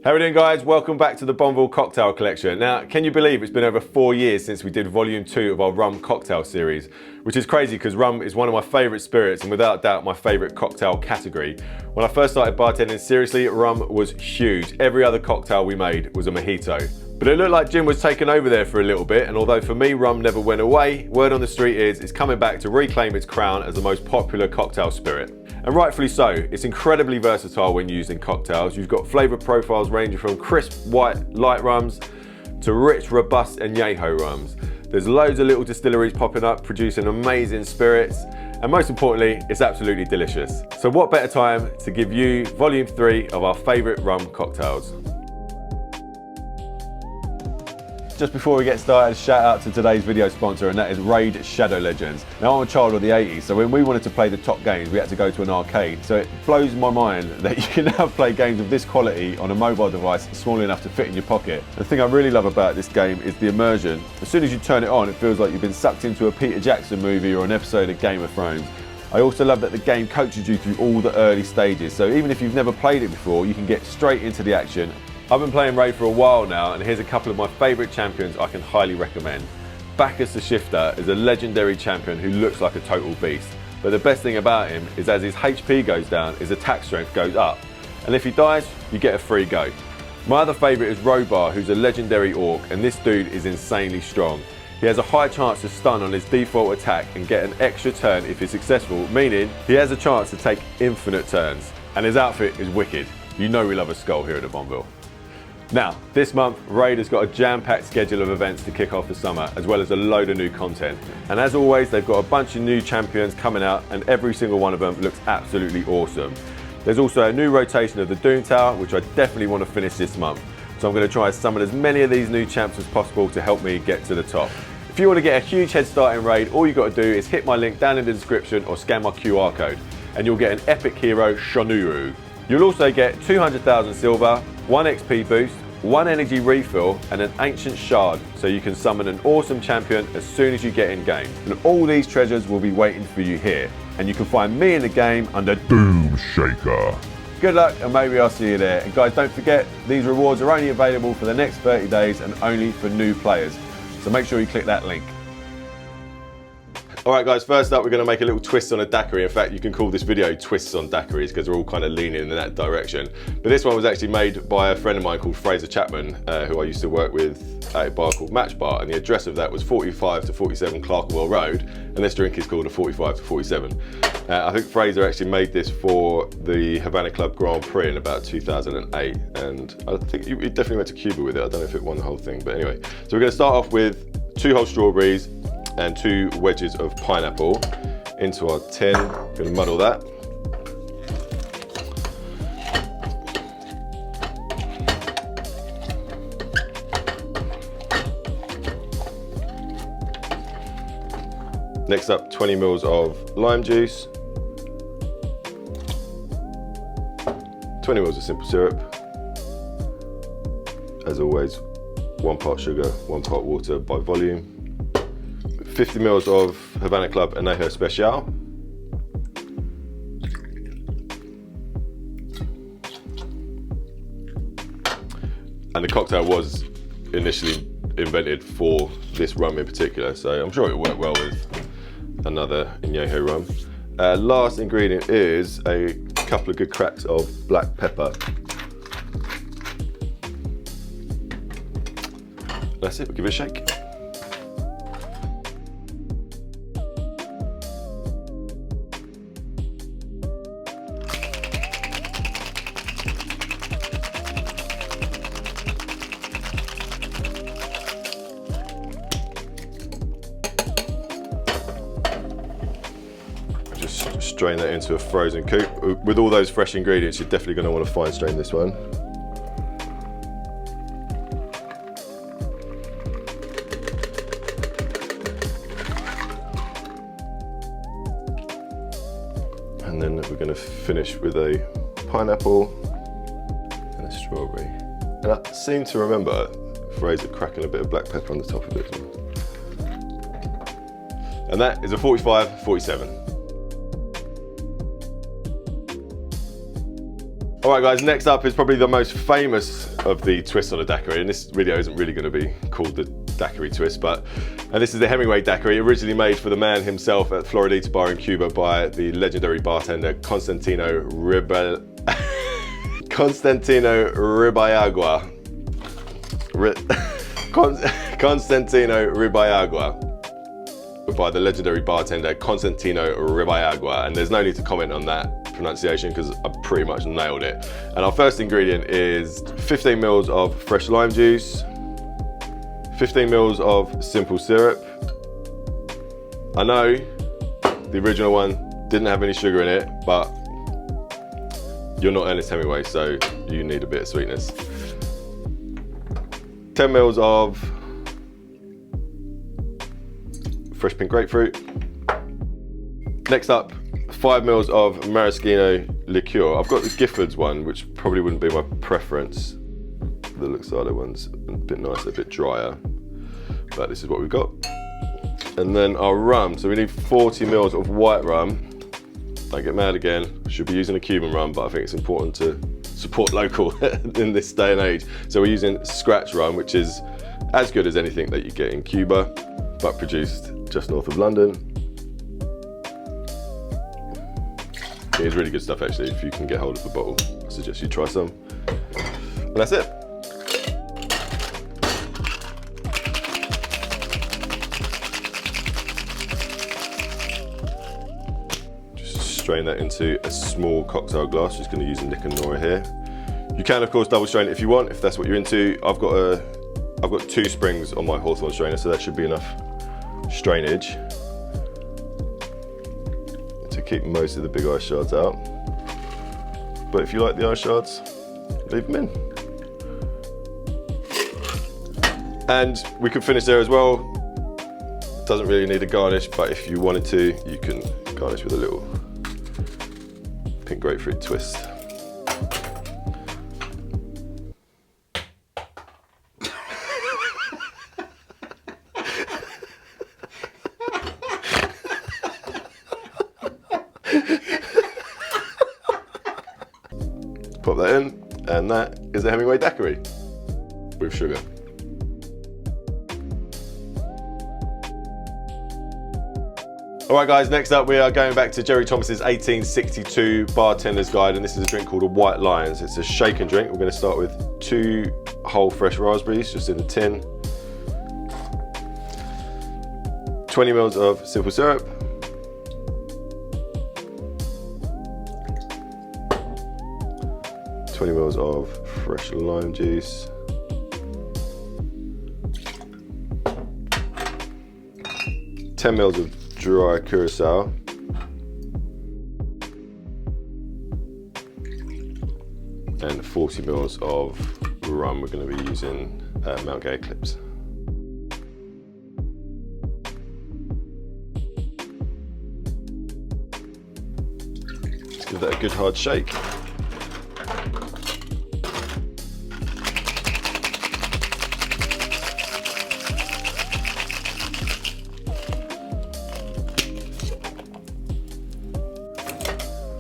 How are we doing, guys? Welcome back to the Bonneville Cocktail Collection. Now, can you believe it's been over 4 years since we did Volume 2 of our Rum Cocktail series, which is crazy because rum is one of my favourite spirits and without doubt my favourite cocktail category. When I first started bartending seriously, rum was huge. Every other cocktail we made was a mojito. But it looked like Jim was taken over there for a little bit, and although for me rum never went away, word on the street is it's coming back to reclaim its crown as the most popular cocktail spirit. And rightfully so. It's incredibly versatile when used in cocktails. You've got flavour profiles ranging from crisp white light rums to rich robust añejo rums. There's loads of little distilleries popping up producing amazing spirits, and most importantly it's absolutely delicious. So what better time to give you Volume 3 of our favourite rum cocktails. Just before we get started, shout out to today's video sponsor, and that is Raid Shadow Legends. Now, I'm a child of the 80s, so when we wanted to play the top games, we had to go to an arcade. So it blows my mind that you can now play games of this quality on a mobile device small enough to fit in your pocket. The thing I really love about this game is the immersion. As soon as you turn it on, it feels like you've been sucked into a Peter Jackson movie or an episode of Game of Thrones. I also love that the game coaches you through all the early stages, so even if you've never played it before, you can get straight into the action. I've been playing Raid for a while now, and here's a couple of my favourite champions I can highly recommend. Bacchus the Shifter is a legendary champion who looks like a total beast, but the best thing about him is as his HP goes down, his attack strength goes up, and if he dies, you get a free go. My other favourite is Robar, who's a legendary orc, and this dude is insanely strong. He has a high chance to stun on his default attack and get an extra turn if he's successful, meaning he has a chance to take infinite turns, and his outfit is wicked. You know we love a skull here at the Bonneville. Now, this month, Raid has got a jam-packed schedule of events to kick off the summer, as well as a load of new content. And as always, they've got a bunch of new champions coming out, and every single one of them looks absolutely awesome. There's also a new rotation of the Doom Tower, which I definitely want to finish this month. So I'm going to try and summon as many of these new champs as possible to help me get to the top. If you want to get a huge head start in Raid, all you've got to do is hit my link down in the description or scan my QR code, and you'll get an epic hero, Shonuru. You'll also get 200,000 silver, 1 XP boost, 1 energy refill and an ancient shard, so you can summon an awesome champion as soon as you get in game. And all these treasures will be waiting for you here, and you can find me in the game under Doom Shaker. Good luck, and maybe I'll see you there. And guys, don't forget, these rewards are only available for the next 30 days and only for new players, so make sure you click that link. Alright guys, first up we're going to make a little twist on a daiquiri. In fact, you can call this video Twists on Daiquiris because they're all kind of leaning in that direction. But this one was actually made by a friend of mine called Fraser Chapman, who I used to work with at a bar called Match Bar, and the address of that was 45 to 47 Clerkenwell Road, and this drink is called a 45 to 47. I think Fraser actually made this for the Havana Club Grand Prix in about 2008, and I think he definitely went to Cuba with it. I don't know if it won the whole thing, but anyway. So we're going to start off with 2 whole strawberries and 2 wedges of pineapple into our tin. Going to muddle that. Next up, 20 ml of lime juice, 20 ml of simple syrup. As always, 1 part sugar, 1 part water by volume. 50 ml of Havana Club Añejo Especial. And the cocktail was initially invented for this rum in particular, so I'm sure it worked well with another Añejo rum. Last ingredient is a couple of good cracks of black pepper. That's it, we'll give it a shake. Just strain that into a frozen coupe. With all those fresh ingredients, you're definitely going to want to fine strain this one. And then we're going to finish with a pineapple and a strawberry. And I seem to remember Fraser cracking a bit of black pepper on the top of it. And that is a 45-47. All right guys, next up is probably the most famous of the twists on a daiquiri, and this video isn't really going to be called the daiquiri twist, and this is the Hemingway daiquiri, originally made for the man himself at Floridita Bar in Cuba by the legendary bartender Constantino Ribayagua. Constantino Ribayagua. By the legendary bartender Constantino Ribayagua, and there's no need to comment on that pronunciation because I pretty much nailed it. And our first ingredient is 15 mils of fresh lime juice, 15 mils of simple syrup. I know the original one didn't have any sugar in it, but you're not Ernest Hemingway, so you need a bit of sweetness. 10 mils of fresh pink grapefruit. Next up, 5 mils of maraschino liqueur. I've got the Giffords one, which probably wouldn't be my preference. The Luxardo one's a bit nicer, a bit drier, but this is what we've got. And then our rum. So we need 40 mils of white rum. Don't get mad again, I should be using a Cuban rum, but I think it's important to support local in this day and age. So we're using scratch rum, which is as good as anything that you get in Cuba, but produced just north of London. It is really good stuff actually. If you can get hold of the bottle, I suggest you try some. And that's it. Just strain that into a small cocktail glass. Just going to use a Nick and Nora here. You can of course double strain it if you want, if that's what you're into. I've got 2 springs on my Hawthorne strainer, so that should be enough strainage to keep most of the big ice shards out. But if you like the ice shards, leave them in. And we could finish there as well. Doesn't really need a garnish, but if you wanted to, you can garnish with a little pink grapefruit twist. Pop that in, and that is a Hemingway daiquiri with sugar. All right guys, next up we are going back to Jerry Thomas's 1862 Bartender's Guide, and this is a drink called a White Lions. It's a shaken drink. We're going to start with 2 whole fresh raspberries just in the tin, 20 mils of simple syrup, 20 mils of fresh lime juice, 10 mils of dry curacao, and 40 mils of rum. We're going to be using Mount Gay Eclipse. Let's give that a good hard shake.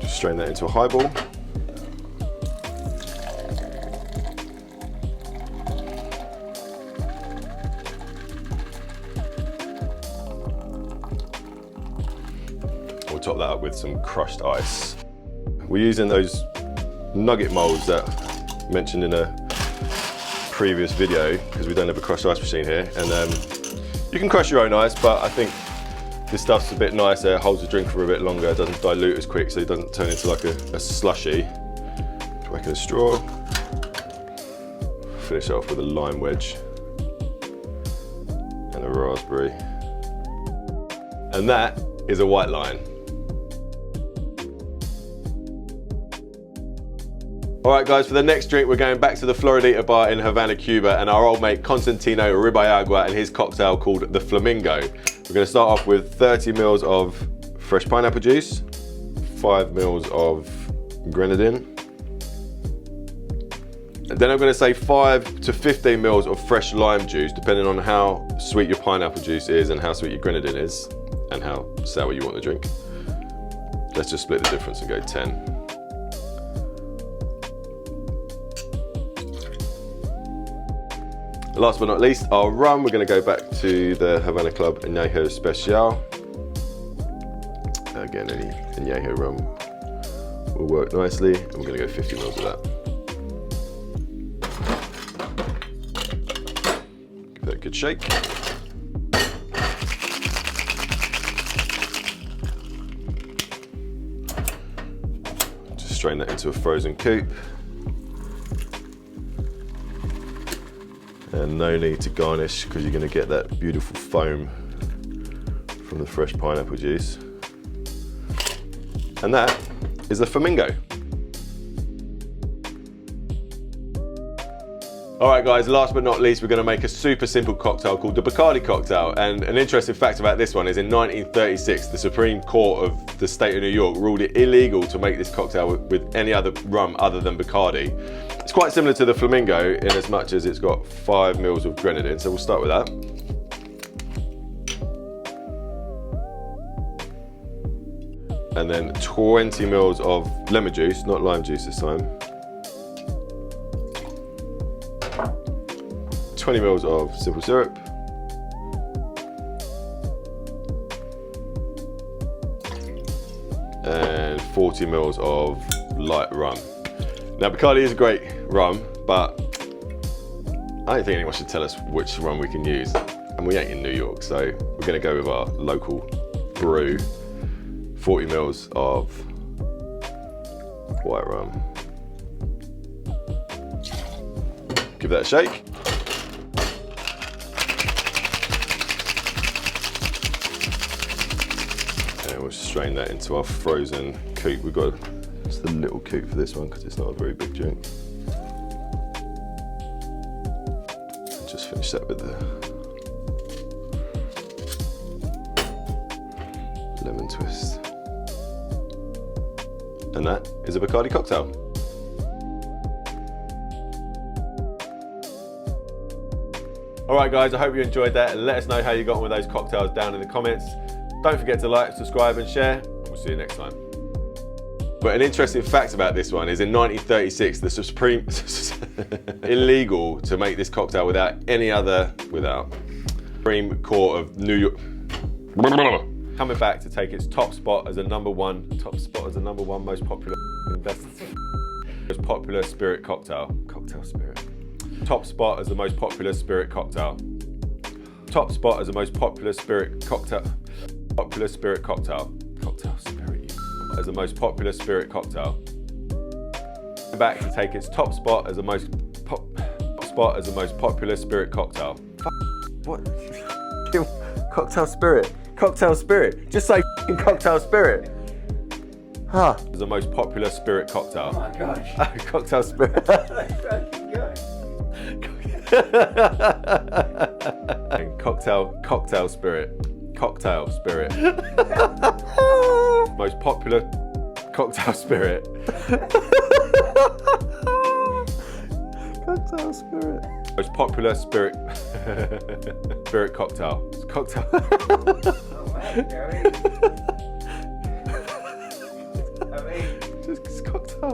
Strain that into a highball. We'll top that up with some crushed ice. We're using those nugget molds that I mentioned in a previous video because we don't have a crushed ice machine here, and you can crush your own ice, but I think this stuff's a bit nicer, it holds the drink for a bit longer, it doesn't dilute as quick, so it doesn't turn into like a slushy. Whack in a straw. Finish off with a lime wedge and a raspberry. And that is a white line. All right guys, for the next drink, we're going back to the Floridita Bar in Havana, Cuba, and our old mate Constantino Ribayagua and his cocktail called the Flamingo. We're going to start off with 30 mils of fresh pineapple juice, 5 mils of grenadine, and then I'm going to say 5 to 15 mils of fresh lime juice, depending on how sweet your pineapple juice is and how sweet your grenadine is, and how sour you want the drink. Let's just split the difference and go 10. Last but not least, our rum. We're going to go back to the Havana Club Añejo Especial. Again, any Añejo rum will work nicely, and we're going to go 50 mils of that. Give that a good shake. Just strain that into a frozen coupe. And no need to garnish because you're going to get that beautiful foam from the fresh pineapple juice. And that is a Flamingo. All right guys, last but not least, we're going to make a super simple cocktail called the Bacardi cocktail. And an interesting fact about this one is in 1936, the Supreme Court of the state of New York ruled it illegal to make this cocktail with any other rum other than Bacardi. It's quite similar to the Flamingo in as much as it's got 5 mils of grenadine, so we'll start with that. And then 20 mils of lemon juice, not lime juice this time. 20 mils of simple syrup. And 40 mils of light rum. Now Bacardi is a great rum, but I don't think anyone should tell us which rum we can use. And we ain't in New York, so we're gonna go with our local brew. 40 mils of white rum. Give that a shake. And we'll strain that into our frozen coupe. We've got just a little coupe for this one because it's not a very big drink. And just finish that with the lemon twist. And that is a Bacardi cocktail. All right guys, I hope you enjoyed that, and let us know how you got on with those cocktails down in the comments. Don't forget to like, subscribe and share, and we'll see you next time. But an interesting fact about this one is in 1936, the Supreme illegal to make this cocktail without Supreme Court of New York coming back to take its top spot as a number one most popular spirit cocktail. Top spot as the most popular spirit cocktail. Top spot as the most popular spirit cocktail. Popular spirit cocktail. Cocktail spirit. As the most popular spirit cocktail. Back to take its top spot as the most popular spirit cocktail. What? Cocktail spirit. Cocktail spirit. Just say cocktail spirit. Huh. As the most popular spirit cocktail. Oh my gosh. Cocktail spirit. Cocktail spirit. Cocktail spirit. Most popular cocktail spirit. Cocktail spirit. Most popular spirit cocktail. Cocktail. Oh man, Gary. I mean, just cocktail.